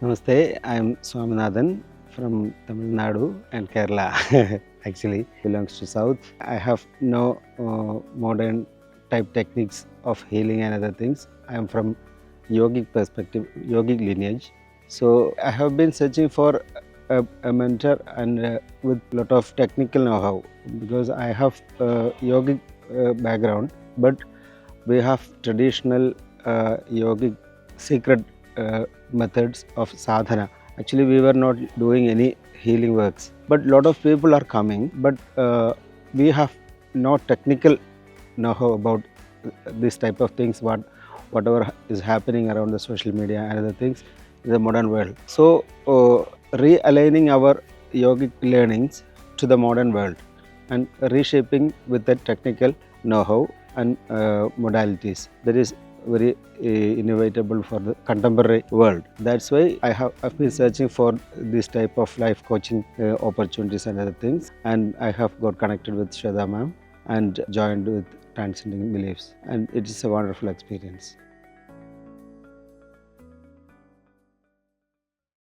Namaste, I am Swaminathan from Tamil Nadu and Kerala. Actually, belongs to South. I have no modern type techniques of healing and other things. I am from yogic perspective, yogic lineage. So I have been searching for a mentor and with lot of technical know-how because I have yogic background, but we have traditional yogic secret methods of sadhana. Actually, we were not doing any healing works, but lot of people are coming. But we have no technical know-how about this type of things. Whatever is happening around the social media and other things in the modern world. So realigning our yogic learnings to the modern world and reshaping with the technical know-how and modalities. That is very innovatable for the contemporary world. That's why I've been searching for this type of life coaching opportunities and other things, and I have got connected with Shweta ma'am and joined with Transcending Beliefs, and it is a wonderful experience.